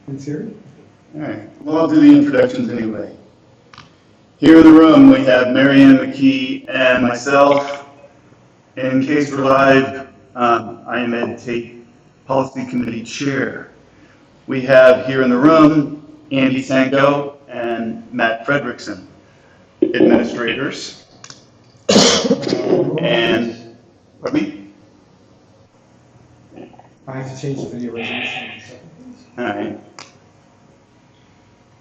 It's here. All right, well, I'll do the introductions anyway. Here in the room, we have Marianne McKee and myself. In case we're live, I am Ed Tate, Policy Committee Chair. We have here in the room Andy Sanko and Matt Fredrickson, administrators. And, pardon me? I have to change the video resolution in a second, please. All right.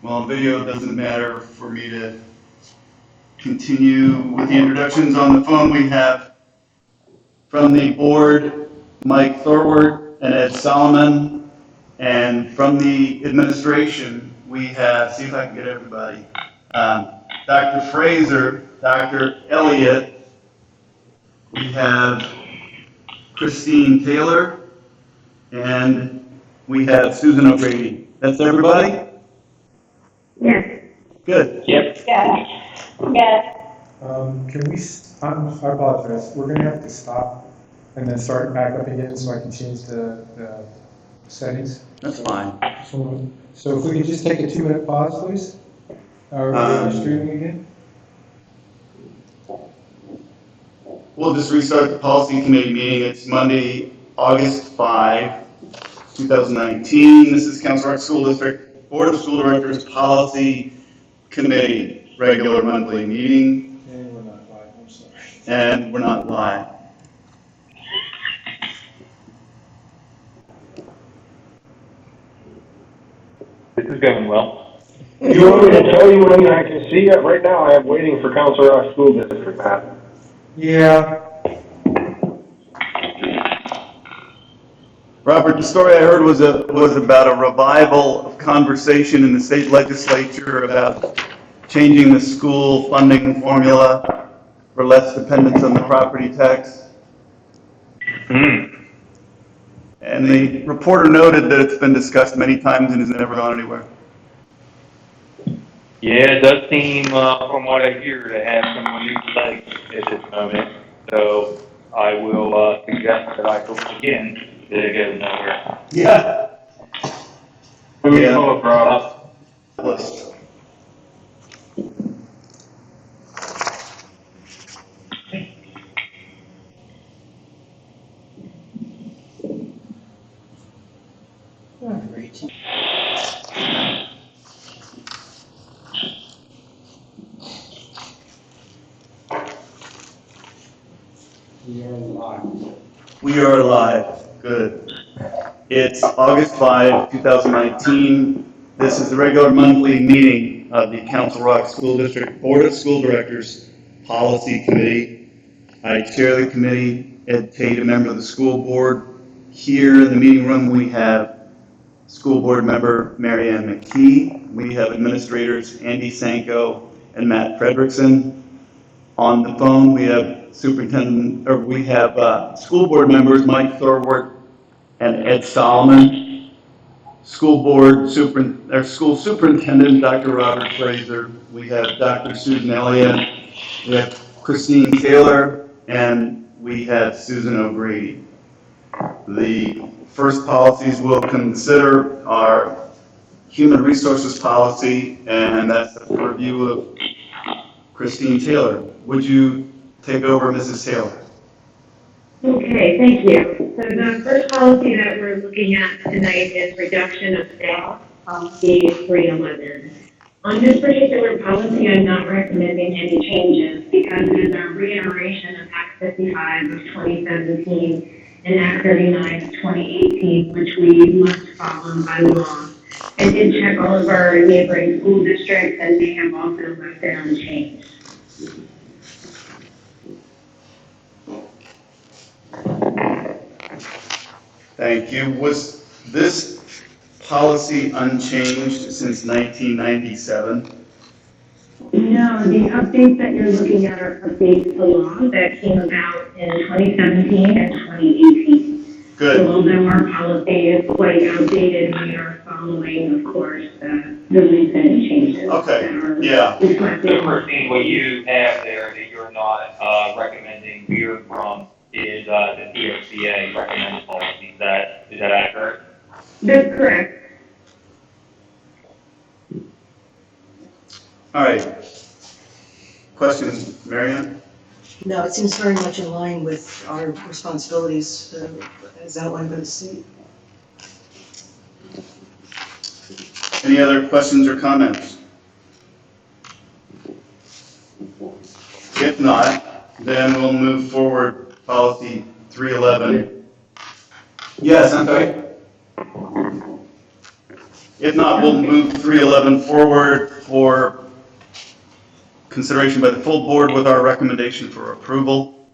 Well, video doesn't matter for me to continue with the introductions. On the phone, we have from the board, Mike Thorwart and Ed Solomon. And from the administration, we have, see if I can get everybody, Dr. Fraser, Dr. Elliott, we have Christine Taylor, and we have Susan O'Grady. That's everybody? Yes. Good. Yep. Yeah. Yeah. Can we, I apologize, we're gonna have to stop and then start back up again so I can change the settings. That's fine. So if we could just take a 2-minute pause, please? Are we streaming again? We'll just restart the policy committee meeting. It's Monday, August 5, 2019. This is Council Rock School District Board of School Directors Policy Committee, regular monthly meeting, And we're not live, I'm sorry. and we're not live. This is going well. You want me to tell you when I can see it? Right now, I am waiting for Council Rock School District, Pat. Yeah, Robert, the story I heard was about a revival of conversation in the state legislature about changing the school funding formula for less dependence on the property tax. And the reporter noted that it's been discussed many times and has never gone anywhere. Yeah, it does seem, from what I hear, to have some new legs at this moment. So I will suggest that I go again that it goes nowhere. Yeah. Moving Yeah. forward, bro. List. great. We are live. We are live. Good. It's August 5, 2019. This is the regular monthly meeting of the Council Rock School District Board of School Directors Policy Committee. I chair the committee, Ed Tate, a member of the school board. Here in the meeting room, we have school board member Marianne McKee. We have administrators Andy Sanko and Matt Fredrickson. On the phone, we have school board members Mike Thorwart and Ed Solomon. School superintendent Dr. Robert Fraser. We have Dr. Susan Elliott. We have Christine Taylor, and we have Susan O'Grady. The first policies we'll consider are human resources policy, and that's the purview of Christine Taylor. Would you take over, Mrs. Taylor? Okay, thank you. So the first policy that we're looking at tonight is reduction of staff, policy 311. On this particular policy, I'm not recommending any changes because it is a reiteration of Act 55 of 2017 and Act 39 of 2018, which we must follow by law. I did check all of our neighboring school districts and they have also left it unchanged. Thank you. Was this policy unchanged since 1997? No, the updates that you're looking at are updates to law that came about in 2017 and 2018. Good. So although our policy is quite outdated, we are following, of course, the recent changes Okay, that are yeah. reflected. The first thing what you have there that you're not recommending veer from is the POCA recommended policy. Is that accurate? That's correct. All right. Questions, Marianne? No, it seems very much in line with our responsibilities as outlined by the state. Any other questions or comments? If not, then we'll move forward, policy 311. Yes, I'm sorry. If not, we'll move 311 forward for consideration by the full board with our recommendation for approval.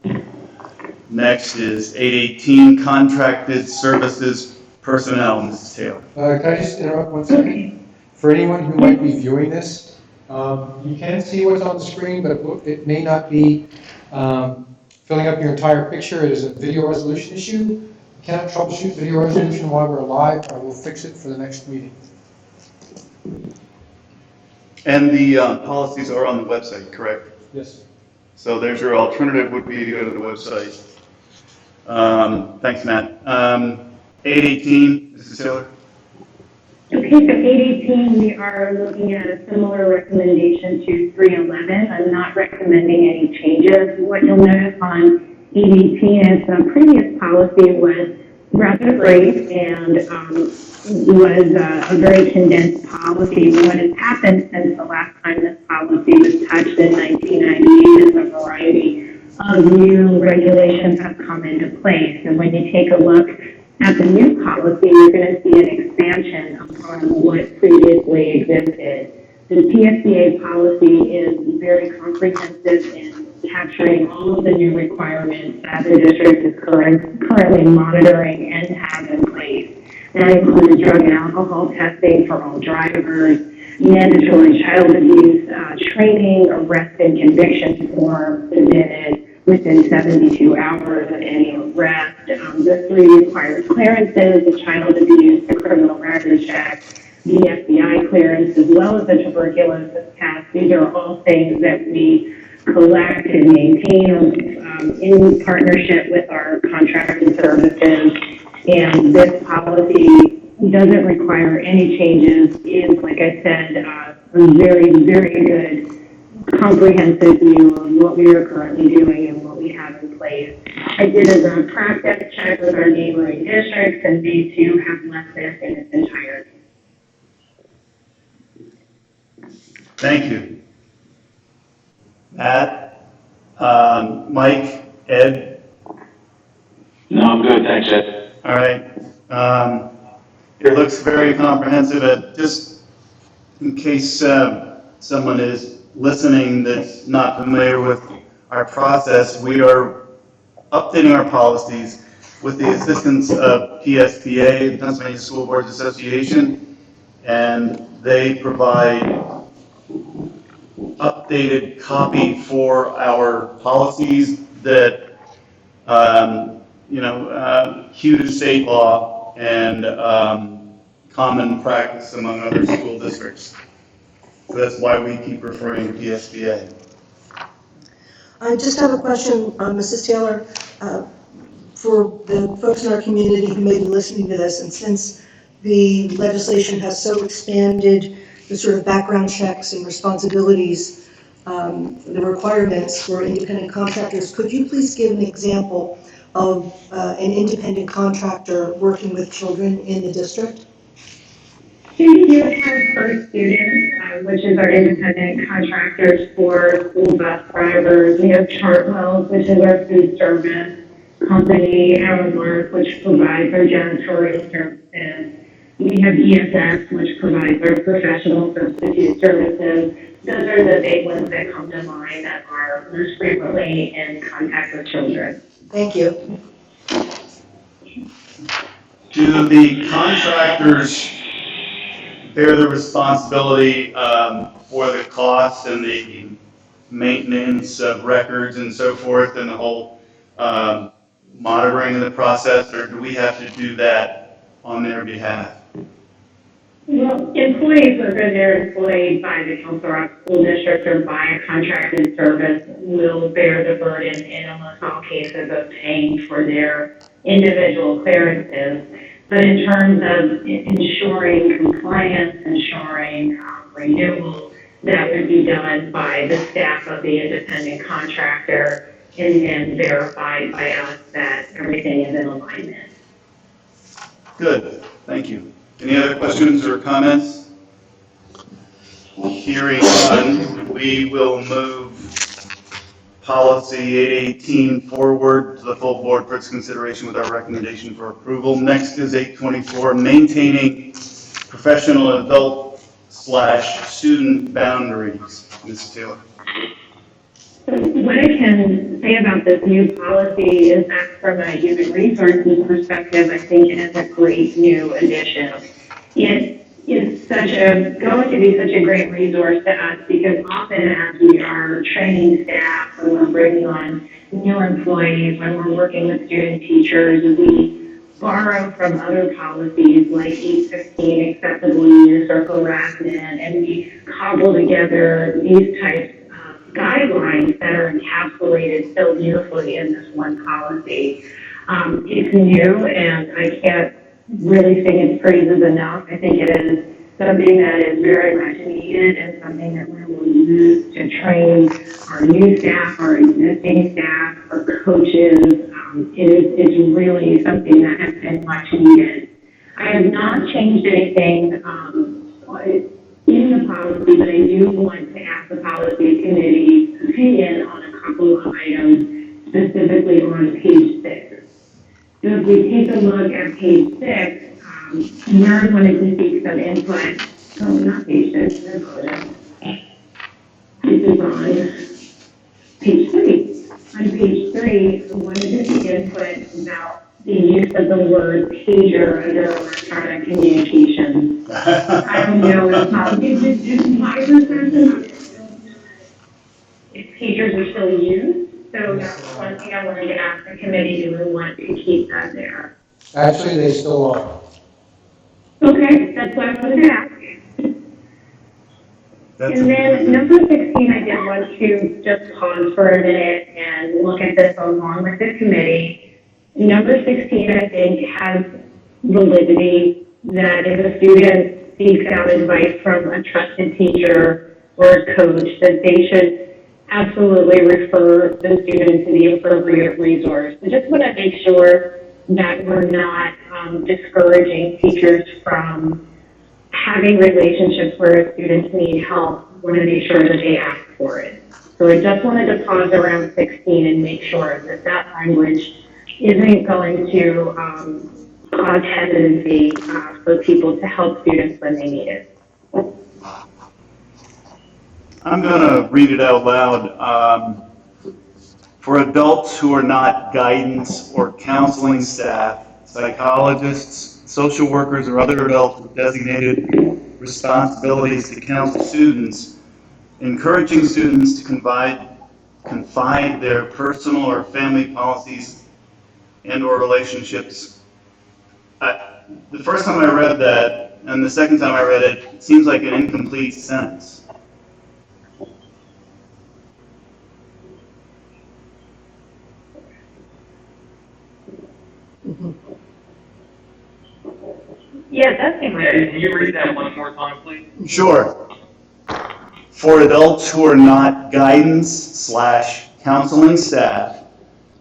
Next is 818, contracted services personnel, Mrs. Taylor. Can I just interrupt 1 second? For anyone who might be viewing this, you can see what's on the screen, but it may not be filling up your entire picture. It is a video resolution issue. You cannot troubleshoot video resolution while we're live. I will fix it for the next meeting. And the policies are on the website, correct? Yes. So there's your alternative would be to go to the website. Thanks, Matt. 818, Mrs. Taylor. Okay, so 818, we are looking at a similar recommendation to 311. I'm not recommending any changes. What you'll notice on 818 is the previous policy was rather brief and was a very condensed policy. What has happened since the last time this policy was touched in 1998 is a variety of new regulations have come into place. And when you take a look at the new policy, you're going to see an expansion upon what previously existed. The PSBA policy is very comprehensive in capturing all of the new requirements that the district is currently monitoring and has in place. That includes drug and alcohol testing for all drivers, mandatory child abuse training, arrest and conviction forms submitted within 72 hours of any arrest. The 3 required clearances, the child abuse, the criminal record check, the FBI clearance, as well as the tuberculosis test. These are all things that we collect and maintain in partnership with our contracted services. And this policy doesn't require any changes. It is, like I said, a very, very good comprehensive view of what we are currently doing and what we have in place. I did a practice check with our neighboring districts, and they too have left this in its entirety. Thank you. Matt, Mike, Ed. No, I'm good, thanks, Ed. All right. It looks very comprehensive. Just in case someone is listening that's not familiar with our process, we are updating our policies with the assistance of PSPA, the Pennsylvania School Boards Association, and they provide updated copy for our policies that hew to state law and common practice among other school districts. So that's why we keep referring to PSBA. I just have a question, Mrs. Taylor, for the folks in our community who may be listening to this, and since the legislation has so expanded the sort of background checks and responsibilities, the requirements for independent contractors, could you please give an example of an independent contractor working with children in the district? We do have First Students, which is our independent contractors for school bus drivers. We have Chartwells, which is our food service company, Aramark, which provides our janitorial services. We have ESS, which provides our professional substitute services. Those are the big ones that come to mind that are most frequently in contact with children. Thank you. Do the contractors bear the responsibility for the costs and the maintenance of records and so forth and the whole monitoring of the process, or do we have to do that on their behalf? Well, employees, whether they're employed by the Council Rock School District or by a contracted service, will bear the burden in almost all cases of paying for their individual clearances. But in terms of ensuring compliance, ensuring renewal, that would be done by the staff of the independent contractor and then verified by us that everything is in alignment. Good, thank you. Any other questions or comments? Hearing none, we will move policy 818 forward to the full board for its consideration with our recommendation for approval. Next is 824, maintaining professional adult/student boundaries. Ms. Taylor. So what I can say about this new policy is that from a human resources perspective, I think it is a great new addition. It is going to be such a great resource to us because often as we are training staff or we're bringing on new employees, when we're working with student teachers, we borrow from other policies like 815, acceptable use or harassment, and we cobble together these types of guidelines that are encapsulated so beautifully in this one policy. It's new, and I can't really sing its praises enough. I think it is something that is very much needed and something that we will use to train our new staff, our existing staff, our coaches. It's really something that has been much needed. I have not changed anything in the policy, but I do want to ask the policy committee's opinion on a couple of items, specifically on page 6. So if we take a look at page 6, Nerd wanted to seek some input. Oh, not page 6, I apologize. This is on page 3. On page 3, I wanted to seek input about the use of the word pager under electronic communication. I don't know if it's my perception if pagers are still used. So that's one thing I wanted to ask the committee, do we want to keep that there? Actually, they still are. Okay, that's what I wanted to ask. And then number 16, I did want to just pause for a minute and look at this along with the committee. Number 16, I think, has validity that if a student seeks out advice from a trusted teacher or a coach, that they should absolutely refer the student to the appropriate resource. I just want to make sure that we're not discouraging teachers from having relationships where students need help. We want to make sure that they ask for it. So I just wanted to pause around 16 and make sure that that language isn't going to cause hesitancy for people to help students when they need it. I'm going to read it out loud. For adults who are not guidance or counseling staff, psychologists, social workers, or other adults with designated responsibilities to counsel students, encouraging students to confide their personal or family policies and or relationships. The first time I read that, and the second time I read it, it seems like an incomplete sentence. Yeah, that's in my. Can you read that one more time, please? Sure. For adults who are not guidance/counseling staff,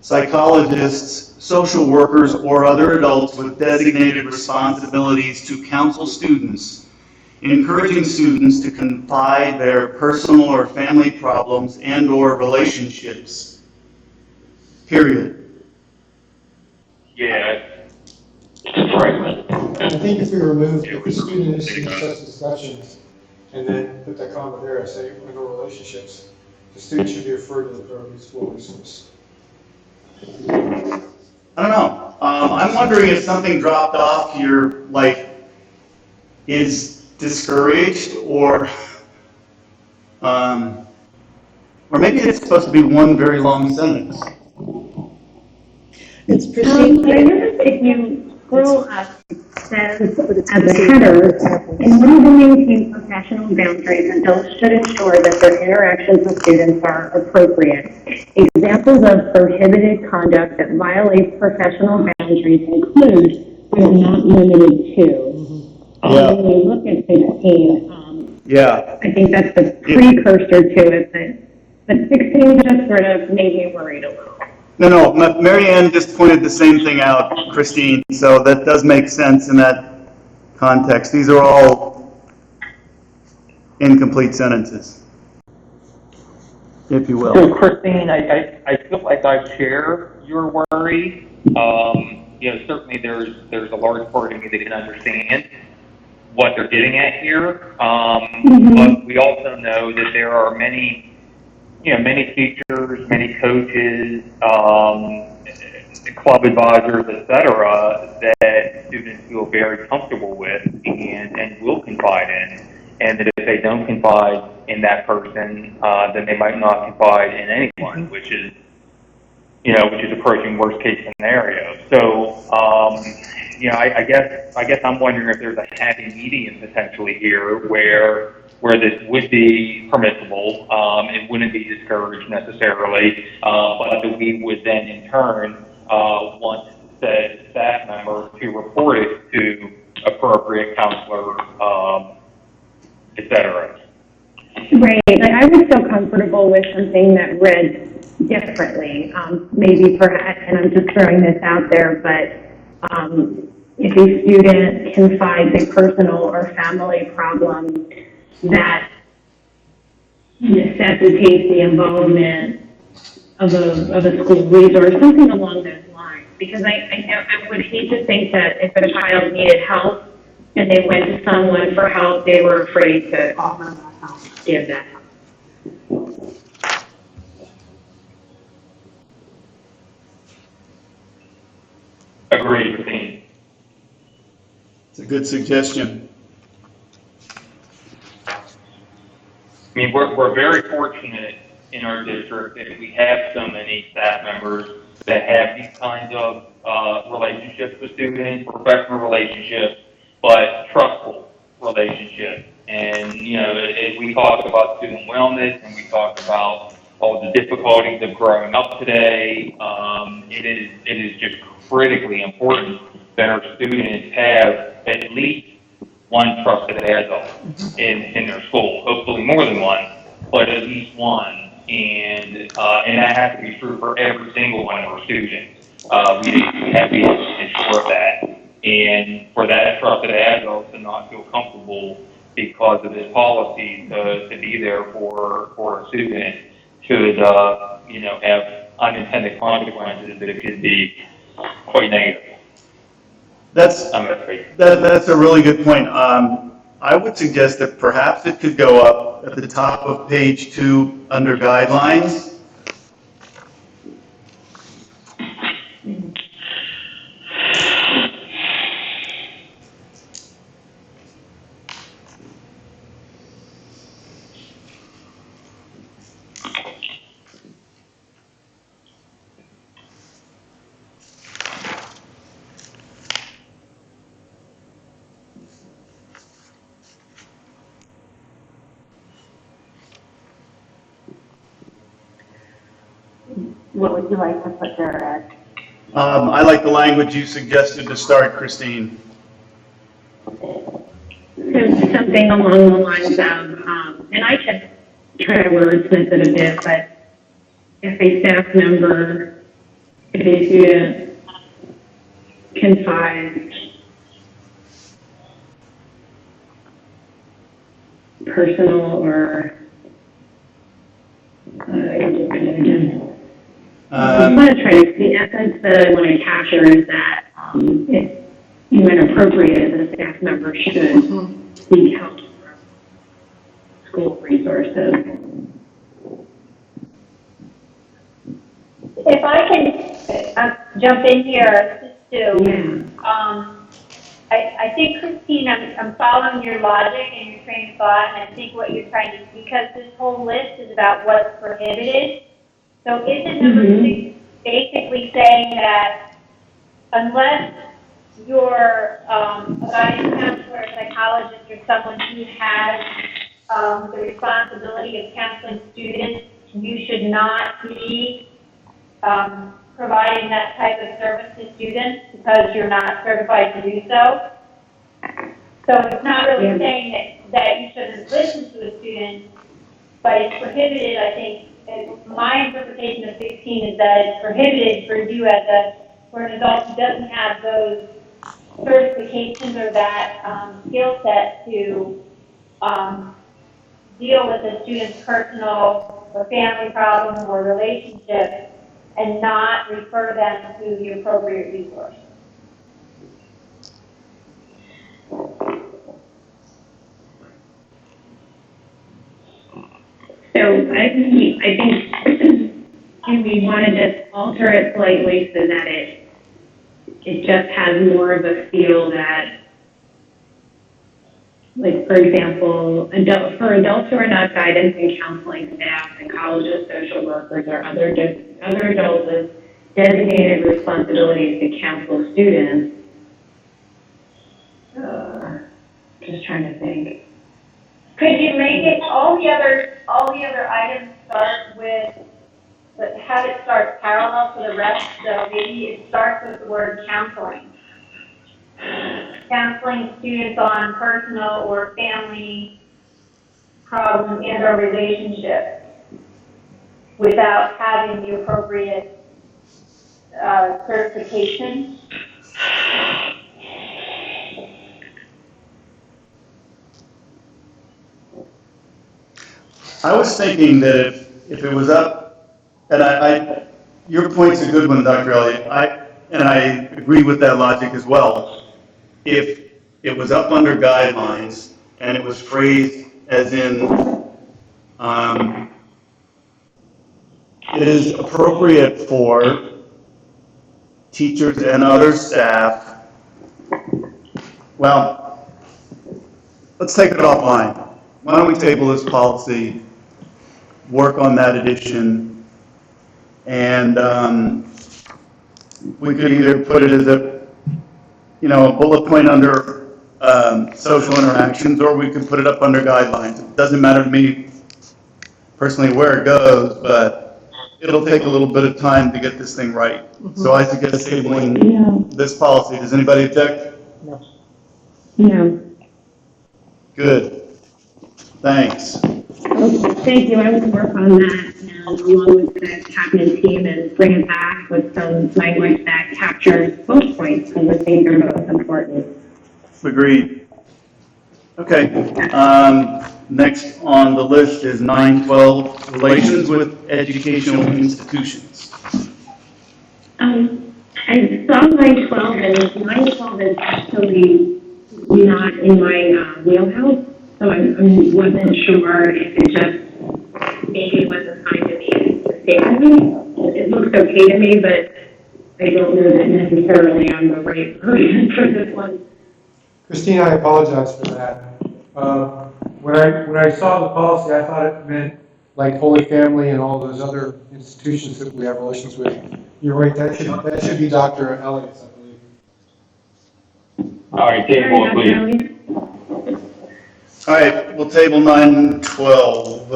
psychologists, social workers, or other adults with designated responsibilities to counsel students, encouraging students to confide their personal or family problems and or relationships. Period. Yeah. I think if we remove the student initiating such discussions and then put that comma there, say, under relationships, the student should be referred to the appropriate school resource. I don't know. I'm wondering if something dropped off here, like, is discouraged, or maybe it's supposed to be one very long sentence. It's I proceed. noticed if you scroll up, it says as But it's a proceed. header, in order to maintain professional boundaries, adults should ensure that their interactions with students are appropriate. Examples of prohibited conduct that violates professional boundaries include, but are not limited to. Yeah. When we look at 16, Yeah, I think that's the precursor to it, but 16 just sort of made me worried a little. no, Mary Ann just pointed the same thing out, Christine, so that does make sense in that context. These are all incomplete sentences, if you will. So Christine, I feel like I share your worry. Certainly there's a large part of me that can understand what they're getting at here. But we also know that there are many teachers, many coaches, club advisors, et cetera, that students feel very comfortable with and will confide in. And that if they don't confide in that person, then they might not confide in anyone, which is approaching worst case scenario. So, I guess I'm wondering if there's a happy medium potentially here where this would be permissible, it wouldn't be discouraged necessarily, but that we would then in turn want said staff member to report it to appropriate counselor, et cetera. Right, like I would feel comfortable with something that read differently, maybe perhaps, and I'm just throwing this out there, but if a student confides a personal or family problem that necessitates the involvement of a school resource, something along those lines, because I would hate to think that if a child needed help and they went to someone for help, they were afraid to offer that help, give that help. Agreed, Christine. It's a good suggestion. I mean, we're very fortunate in our district that we have so many staff members that have these kinds of relationships with students, professional relationships, but trustful relationships. And, as we talk about student wellness and we talk about all the difficulties of growing up today, it is just critically important that our students have at least one trusted adult in their school, hopefully more than one, but at least one. And that has to be true for every single one of our students. We have to ensure that. And for that trusted adult to not feel comfortable because of this policy to be there for a student should, have unintended consequences that it could be quite negative. That's a really good point. I would suggest that perhaps it could go up at the top of page 2 under guidelines. What would you like to put there, Ed? I like the language you suggested to start, Christine. So something along the lines of, and I could try to wordsmith it a bit, but if a staff member, if a student confides personal or, I want to try to, the essence that I want to capture is that if when appropriate, the staff member should seek help from school resources. If I can jump in here, Sue. I think, Christine, I'm following your logic and your train of thought, and I think what you're trying to, because this whole list is about what's prohibited. So isn't number 6 basically saying that unless you're a guidance counselor, a psychologist, or someone who has the responsibility of counseling students, you should not be providing that type of service to students because you're not certified to do so. So it's not really saying that you shouldn't listen but it's prohibited, I think, my interpretation of 16 is that it's prohibited for you for an adult who doesn't have those certifications or that skill set to deal with a student's personal or family problem or relationship and not refer them to the appropriate resource. So I think we want to just alter it slightly so that it just has more of a feel that, like, for example, for adults who are not guidance and counseling staff and colleges, social workers, or other adults with designated responsibilities to counsel students. Just trying to think. Could you make it, all the other items start with, have it start parallel to the rest, so maybe it starts with the word counseling. Counseling students on personal or family problems and or relationships without having the appropriate certification. I was thinking that if it was up, and your point's a good one, Dr. Elliott, and I agree with that logic as well. If it was up under guidelines and it was phrased as in, it is appropriate for teachers and other staff, well, let's take it offline. Why don't we table this policy, work on that addition, and we could either put it as a bullet point under social interactions, or we could put it up under guidelines. It doesn't matter to me personally where it goes, but it'll take a little bit of time to get this thing right. So I suggest tabling this policy. Does anybody object? No. Good. Thanks. Okay, thank you. I will work on that now along with the cabinet team and bring it back with some language that captures both points because I think they're both important. Agreed. Okay. Next on the list is 912, relations with educational institutions. I saw 912 and 912 is actually not in my wheelhouse. So I wasn't sure if it just maybe was assigned to me mistakenly. It looks okay to me, but I don't know that necessarily I'm the right person for this one. Christina, I apologize for that. When I saw the policy, I thought it meant like Holy Family and all those other institutions that we have relations with. You're right, that should be Dr. Elliott's, I believe. All right, table, please. All right, we'll table 912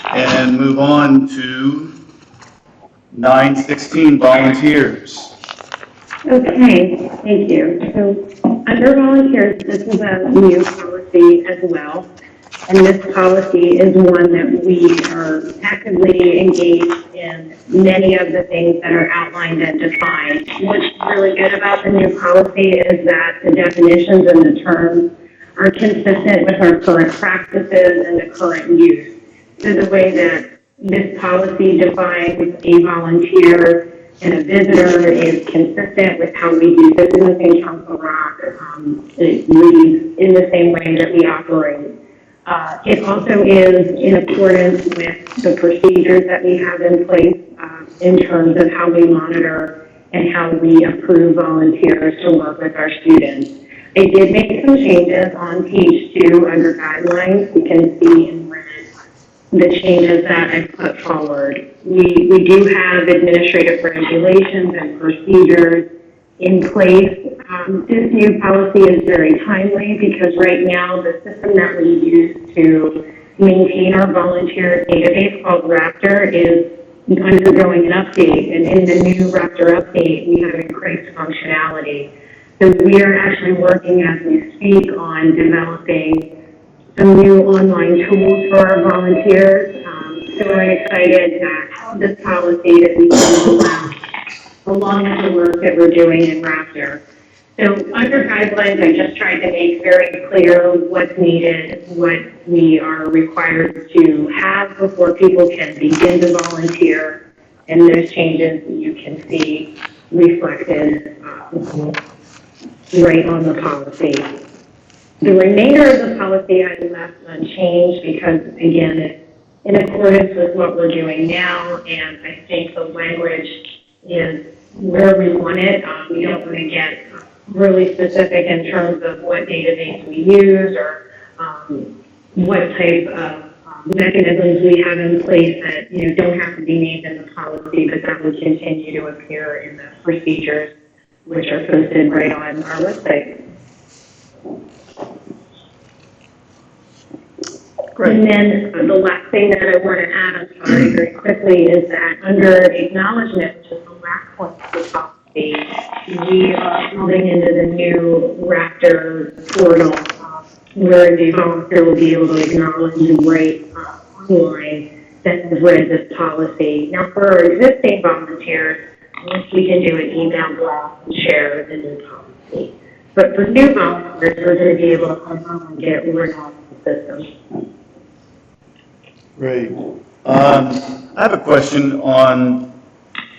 and move on to 916, volunteers. Okay, thank you. So under volunteers, this is a new policy as well. And this policy is one that we are actively engaged in many of the things that are outlined and defined. What's really good about the new policy is that the definitions and the terms are consistent with our current practices and the current use. So the way that this policy defines a volunteer and a visitor is consistent with how we do business in Council Rock. It reads in the same way that we operate. It also is in accordance with the procedures that we have in place in terms of how we monitor and how we approve volunteers to work with our students. I did make some changes on page 2 under guidelines. You can see in red the changes that I put forward. We do have administrative regulations and procedures in place. This new policy is very timely because right now the system that we use to maintain our volunteer database called Raptor is undergoing an update, and in the new Raptor update we have increased functionality. So we are actually working as we speak on developing some new online tools for our volunteers. So I'm excited that this policy that we can roll out, along with the work that we're doing in Raptor. So under guidelines, I just tried to make very clear what's needed, what we are required to have before people can begin to volunteer, and those changes you can see reflected right on the policy. The remainder of the policy I left unchanged because, again, it's in accordance with what we're doing now, and I think the language is where we want it. We don't want to get really specific in terms of what database we use or what type of mechanisms we have in place that don't have to be named in the policy, but that would continue to appear in the procedures, which are posted right on our website. Great. And then the last thing that I want to add, I'm sorry, very quickly, is that under acknowledgement, which is the last point of the policy, we are moving into the new Raptor portal where the volunteer will be able to acknowledge and write online that has read this policy. Now, for our existing volunteers, we can do an email blast and share the new policy. But for new volunteers, we're going to be able to get rid of the system. Great. I have a question on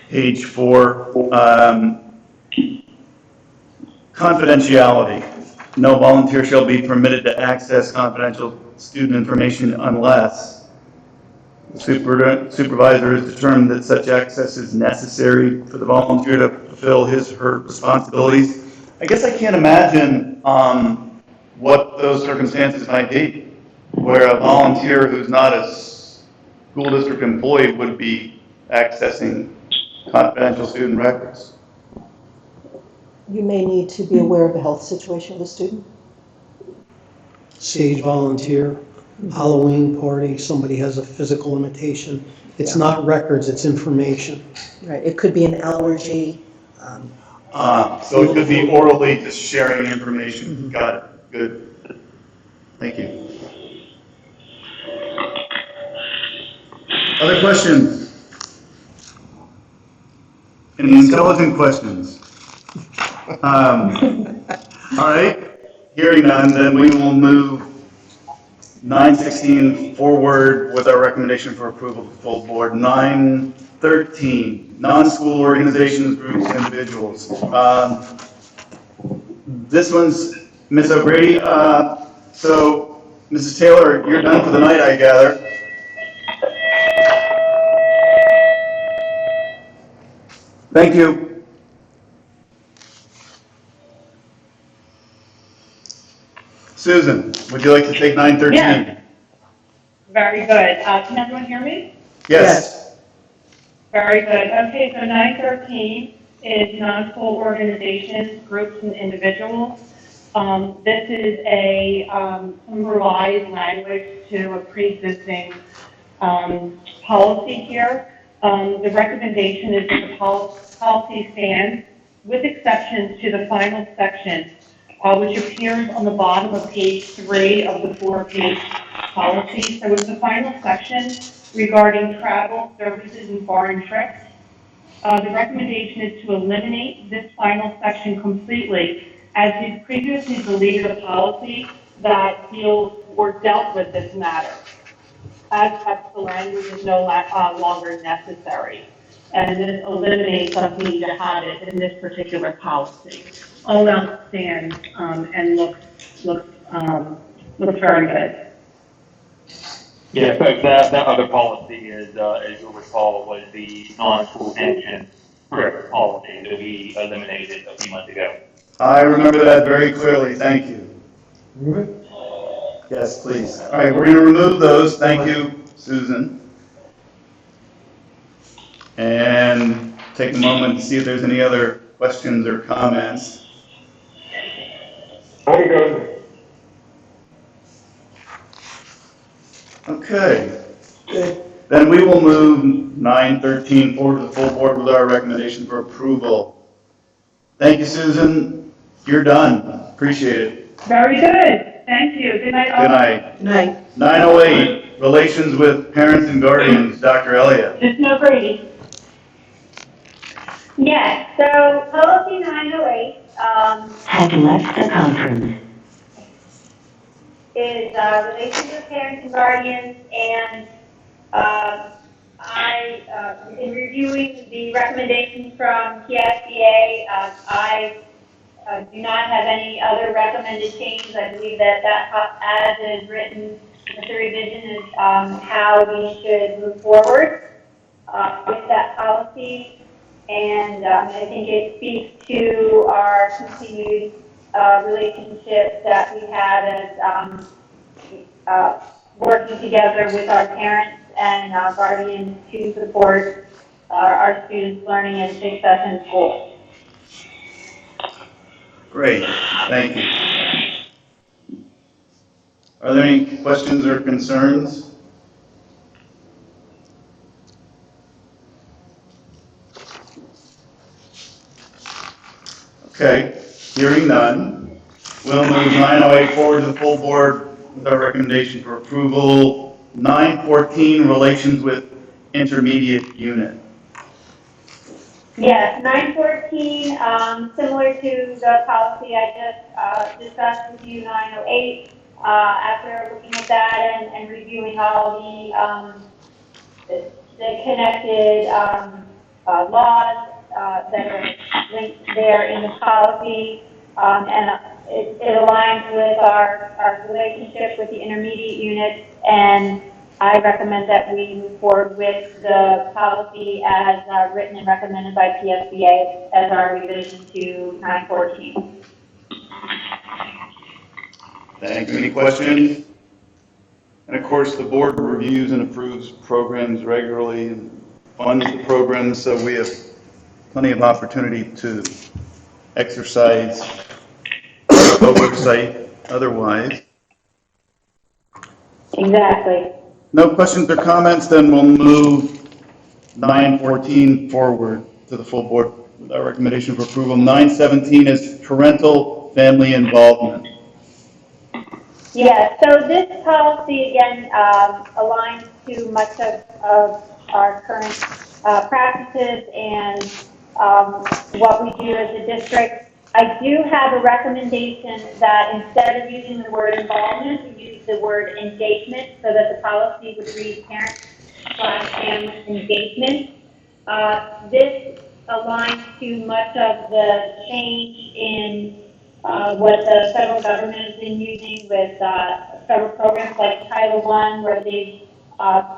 page 4. Confidentiality. No volunteer shall be permitted to access confidential student information unless the supervisor has determined that such access is necessary for the volunteer to fulfill his or her responsibilities. I guess I can't imagine what those circumstances might be, where a volunteer who's not a school district employee would be accessing confidential student records. You may need to be aware of the health situation of the student. Stage volunteer, Halloween party, somebody has a physical limitation. It's not records, it's information. Right, it could be an allergy. So it could be orally just sharing information. Got it. Good. Thank you. Other questions? Any intelligent questions? All right. Hearing none, then we will move 916 forward with our recommendation for approval to the full board. 913, non-school organizations, groups, individuals. This one's Ms. O'Grady. So, Mrs. Taylor, you're done for the night, I gather. Thank you. Susan, would you like to take 913? Yeah. Very good. Can everyone hear me? Yes. Very good. Okay, so 913 is non-school organizations, groups, and individuals. This is some revised language to a pre-existing policy here. The recommendation is that the policy stands with exceptions to the final section, which appears on the bottom of page 3 of the 4-page policy. So it's the final section regarding travel, services, and foreign trips. The recommendation is to eliminate this final section completely, as we previously deleted a policy that deals or dealt with this matter. As such, the language is no longer necessary, and this eliminates us needing to have it in this particular policy. All else stands and looks very good. Yeah, so that other policy is, as you'll recall, was the non-school sanctions trip policy that we eliminated a few months ago. I remember that very clearly. Thank you. Remove it? Yes, please. All right, we're going to remove those. Thank you, Susan. And take a moment to see if there's any other questions or comments. I'm good. Okay. Then we will move 913 forward to the full board with our recommendation for approval. Thank you, Susan. You're done. Appreciate it. Very good. Thank you. Good night. all. Good night. Good night. 908, relations with parents and guardians, Dr. Elliott. Ms. Brady. Yes, so policy 908, Had left the conference. is, relations with parents and guardians, and, in reviewing the recommendations from PSBA, I do not have any other recommended changes. I believe that as is written, with the revision is, how we should move forward, with that policy. And, I think it speaks to our continued, relationship that we had as, working together with our parents and our guardians to support our students' learning and success in school. Great, thank you. Are there any questions or concerns? Okay, hearing none, we'll move 908 forward to the full board with our recommendation for approval. 914, relations with intermediate unit. Yes, 914, similar to the policy I just discussed with you, 908. After looking at that and reviewing all the connected laws that are linked there in the policy, and it aligns with our relationship with the intermediate units, and I recommend that we move forward with the policy as written and recommended by PSBA as our revision to 914. Thank you. Any questions? And of course, the board reviews and approves programs regularly and funds the programs, so we have plenty of opportunity to exercise oversight otherwise. Exactly. No questions or comments, then we'll move 914 forward to the full board with our recommendation for approval. 917 is parental family involvement. Yeah, so this policy, again, aligns to much of our current practices and what we do as a district. I do have a recommendation that instead of using the word involvement, we use the word engagement so that the policy would read parent/family engagement. This aligns to much of the change in what the federal government has been using with federal programs like Title I, where they've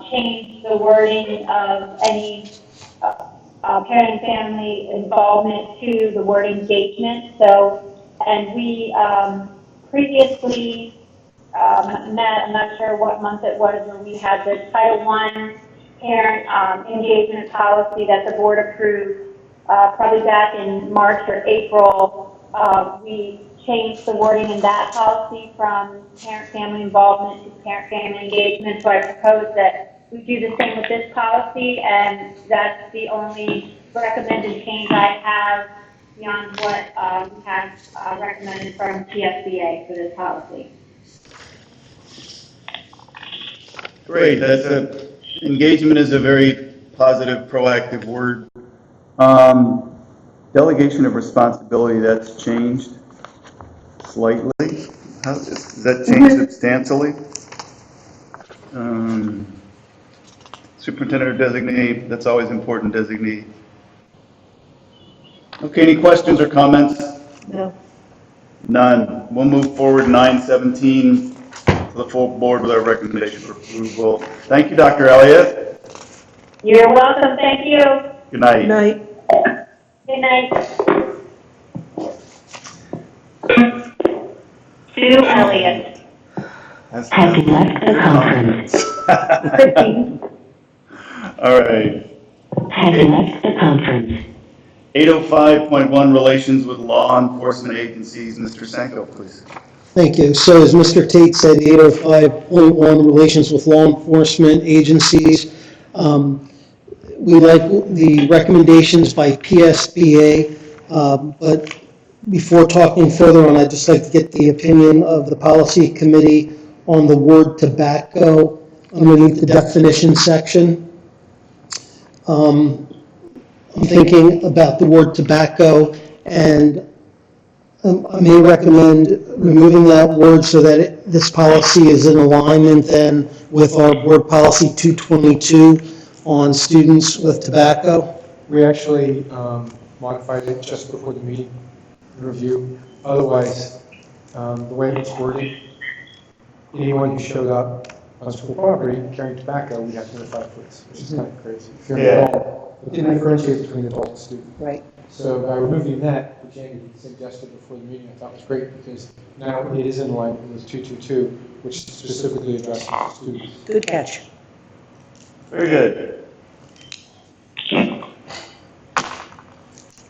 changed the wording of any parent and family involvement to the word engagement. So, and we previously met, I'm not sure what month it was, where we had the Title I parent engagement policy that the board approved probably back in March or April. We changed the wording in that policy from parent-family involvement to parent-family engagement. So I propose that we do the same with this policy, and that's the only recommended change I have beyond what we have recommended from TSBA for this policy. Great, engagement is a very positive, proactive word. Delegation of responsibility, that's changed slightly. Does that change substantially? Superintendent or designee, that's always important, designee. Okay, any questions or comments? No. None. We'll move forward 917 to the full board with our recommendation for approval. Thank you, Dr. Elliott. You're welcome. Thank you. Good night. Good night. Good night. Sue Elliott That's had left the conference. All right. Had left the conference. 805.1, relations with law enforcement agencies. Mr. Sanko, please. Thank you. So as Mr. Tate said, 805.1, relations with law enforcement agencies. We like the recommendations by PSBA, but Before talking further on, I'd just like to get the opinion of the policy committee on the word tobacco underneath the definition section. I'm thinking about the word tobacco, and I may recommend removing that word so that this policy is in alignment then with our board policy 222 on students with tobacco. We actually modified it just before the meeting review. Otherwise, the way it's worded, anyone who showed up on school property carrying tobacco, we'd have to notify police, which is kind of crazy. If you're an Yeah. adult, it didn't differentiate between adult and student. Right. So by removing that, which Andy suggested before the meeting, I thought was great, because now it is in line with 222, which specifically addresses students. Good catch. Very good.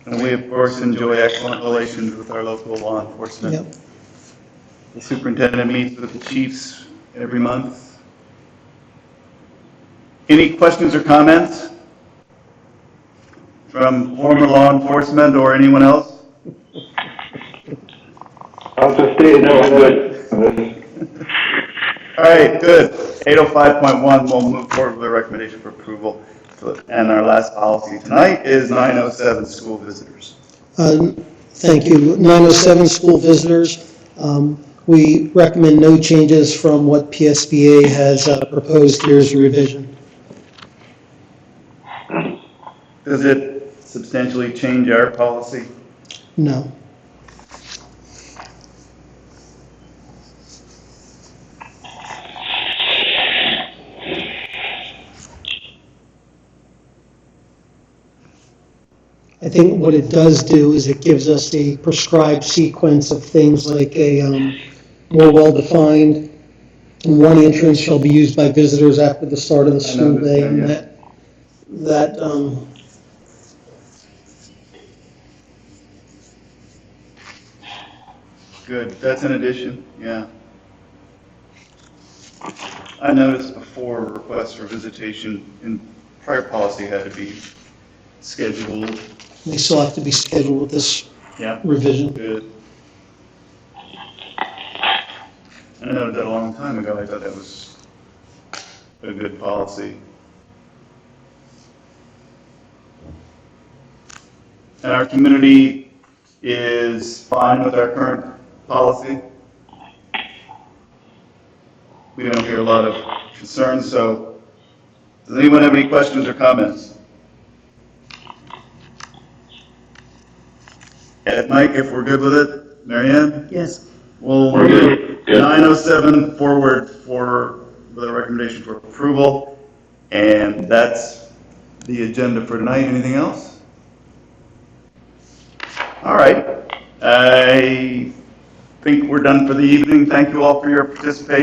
And we, of course, enjoy excellent relations with our local law enforcement. Yep. The superintendent meets with the chiefs every month. Any questions or comments from former law enforcement or anyone else? I'll just state, no, I'm good. All right, good. 805.1, we'll move forward with a recommendation for approval. And our last policy tonight is 907, school visitors. Thank you. 907 school visitors. We recommend no changes from what PSBA has proposed here as a revision. Does it substantially change our policy? No. I think what it does do is it gives us a prescribed sequence of things like a more well-defined, one entrance shall be used by visitors after the start of the school day, and that Good, that's an addition, yeah. I noticed before requests for visitation in prior policy had to be scheduled. they still have to be scheduled with this Yeah. revision. Good. I noted that a long time ago. I thought that was a good policy. And our community is fine with our current policy. We don't hear a lot of concerns, so does anyone have any questions or comments? Mike, if we're good with it, Mary Ann? Yes. Well, we're good. 907 forward with a recommendation for approval, and that's the agenda for tonight. Anything else? All right. I think we're done for the evening. Thank you all for your participation.